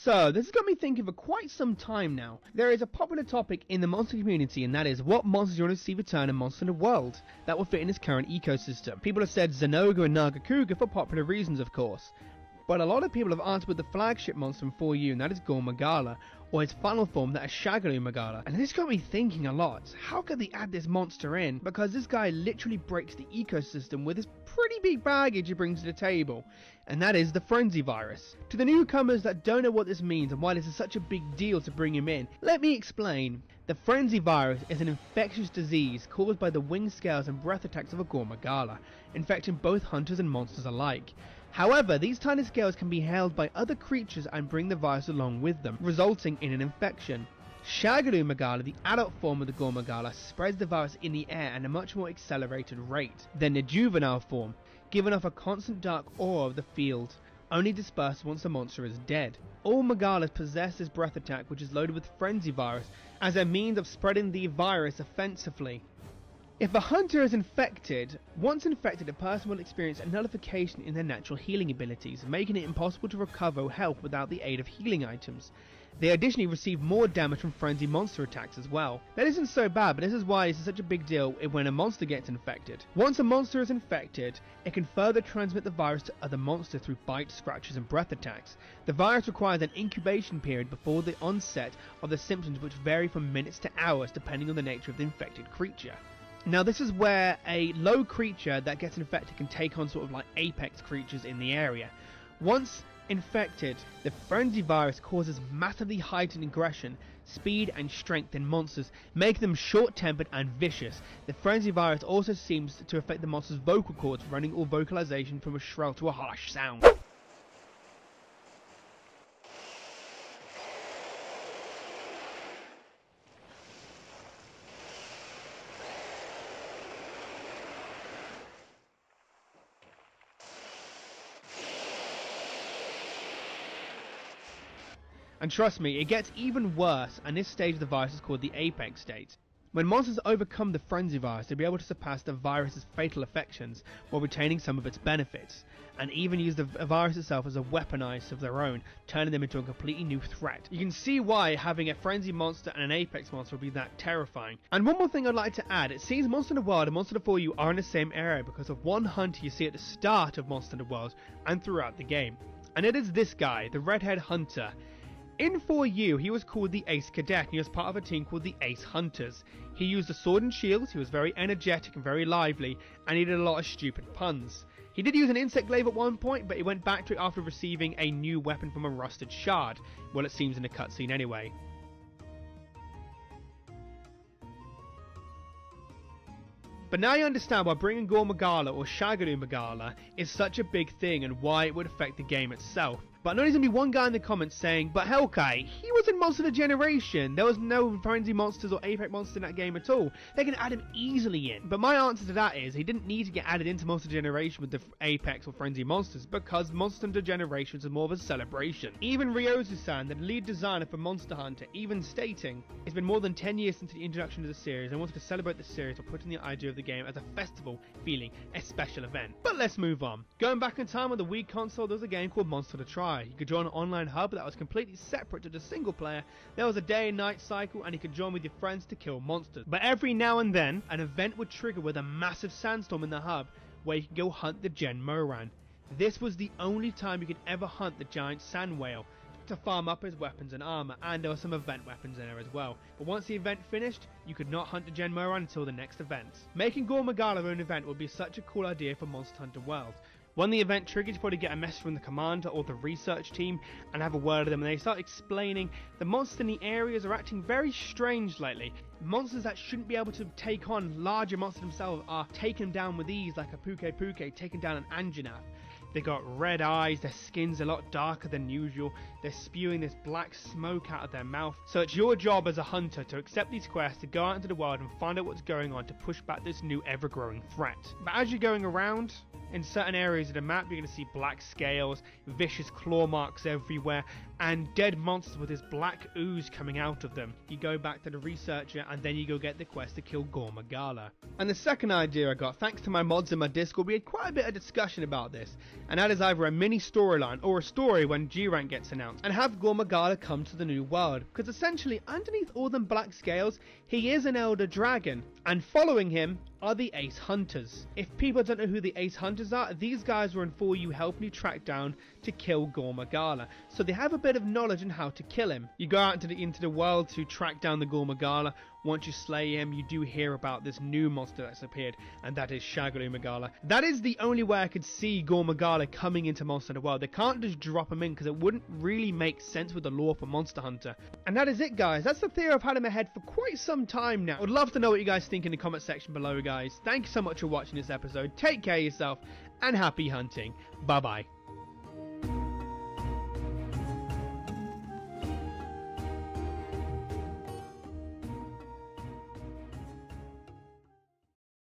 So, this has got me thinking for quite some time now. There is a popular topic in the monster community, and that is what monsters you want to see return in Monster Hunter World that will fit in its current ecosystem. People have said Zenoga and Nagakuga for popular reasons, of course. But a lot of people have answered with the flagship monster in 4U, and that is Gore Magala, or his final form, that is Shagalu Magala. And this got me thinking a lot. How could they add this monster in? Because this guy literally breaks the ecosystem with his pretty big baggage he brings to the table, and that is the Frenzy Virus. To the newcomers that don't know what this means and why this is such a big deal to bring him in, let me explain. The Frenzy Virus is an infectious disease caused by the wing scales and breath attacks of a Gore Magala, infecting both hunters and monsters alike. However, these tiny scales can be held by other creatures and bring the virus along with them, resulting in an infection. Shagalu Magala, the adult form of the Gore Magala, spreads the virus in the air at a much more accelerated rate than the juvenile form, giving off a constant dark aura of the field, only dispersed once the monster is dead. All Magalas possess this breath attack, which is loaded with Frenzy Virus, as a means of spreading the virus offensively. If a hunter is infected, once infected, a person will experience a nullification in their natural healing abilities, making it impossible to recover health without the aid of healing items. They additionally receive more damage from frenzy monster attacks as well. That isn't so bad, but this is why this is such a big deal when a monster gets infected. Once a monster is infected, it can further transmit the virus to other monsters through bites, scratches and breath attacks. The virus requires an incubation period before the onset of the symptoms, which vary from minutes to hours depending on the nature of the infected creature. Now this is where a low creature that gets infected can take on sort of like apex creatures in the area. Once infected, the Frenzy Virus causes massively heightened aggression, speed and strength in monsters, making them short-tempered and vicious. The Frenzy Virus also seems to affect the monster's vocal cords, running all vocalization from a shrill to a harsh sound. And trust me, it gets even worse, and this stage of the virus is called the apex state. When monsters overcome the Frenzy Virus, they'll be able to surpass the virus's fatal affections while retaining some of its benefits, and even use the virus itself as a weaponized of their own, turning them into a completely new threat. You can see why having a Frenzy monster and an Apex monster would be that terrifying. And one more thing I'd like to add, it seems Monster Hunter World and Monster Hunter 4U are in the same area because of one hunter you see at the start of Monster Hunter World and throughout the game. And it is this guy, the redhead hunter. In 4U, he was called the Ace Cadet, and he was part of a team called the Ace Hunters. He used a sword and shield, he was very energetic and very lively, and he did a lot of stupid puns. He did use an insect glaive at one point, but he went back to it after receiving a new weapon from a rusted shard. Well, it seems in the cutscene anyway. But now you understand why bringing Gore Magala or Shagalu Magala is such a big thing and why it would affect the game itself. But I know there's going to be one guy in the comments saying, but Hellkai, he was in Monster Hunter Generation. There was no Frenzy monsters or Apex monsters in that game at all. They can add him easily in. But my answer to that is, he didn't need to get added into Monster Generation with the Apex or Frenzy monsters, because Monster Hunter Generations is more of a celebration. Even Ryozu-san, the lead designer for Monster Hunter, even stating, it's been more than 10 years since the introduction of the series, and wanted to celebrate the series by putting the idea of the game as a festival, feeling a special event. But let's move on. Going back in time on the Wii console, there was a game called Monster Hunter Tri. You could join an online hub that was completely separate to the single player. There was a day and night cycle, and you could join with your friends to kill monsters. But every now and then, an event would trigger with a massive sandstorm in the hub, where you could go hunt the Gen Moran. This was the only time you could ever hunt the giant sand whale, to farm up his weapons and armor, and there were some event weapons in there as well. But once the event finished, you could not hunt the Gen Moran until the next event. Making Gore Magala an event would be such a cool idea for Monster Hunter World. When the event triggers, you probably get a message from the commander or the research team and have a word with them, and they start explaining the monsters in the areas are acting very strange lately. Monsters that shouldn't be able to take on larger monsters themselves are taken down with ease, like a Puke taking down an Anjanath. They got red eyes, their skin's a lot darker than usual, they're spewing this black smoke out of their mouth. So it's your job as a hunter to accept these quests, to go out into the world and find out what's going on to push back this new ever-growing threat. But as you're going around, in certain areas of the map, you're going to see black scales, vicious claw marks everywhere, and dead monsters with this black ooze coming out of them. You go back to the researcher and then you go get the quest to kill Gore Magala. And the second idea I got, thanks to my mods in my Discord, we had quite a bit of discussion about this, and that is either a mini storyline or a story when G-Rank gets announced, and have Gore Magala come to the new world, because essentially underneath all them black scales, he is an elder dragon, and following him are the Ace Hunters. If people don't know who the Ace Hunters are, these guys were in 4U helping you track down to kill Gore Magala, so they have a bit of knowledge on how to kill him. You go out into the world to track down the Gore Magala. Once you slay him, you do hear about this new monster that's appeared, and that is Shagalu Magala. That is the only way I could see Gore Magala coming into Monster Hunter World. They can't just drop him in, because it wouldn't really make sense with the lore for Monster Hunter. And that is it, guys. That's the theory I've had in my head for quite some time now. I would love to know what you guys think in the comment section below, guys. Thank you so much for watching this episode. Take care of yourself, and happy hunting. Bye-bye.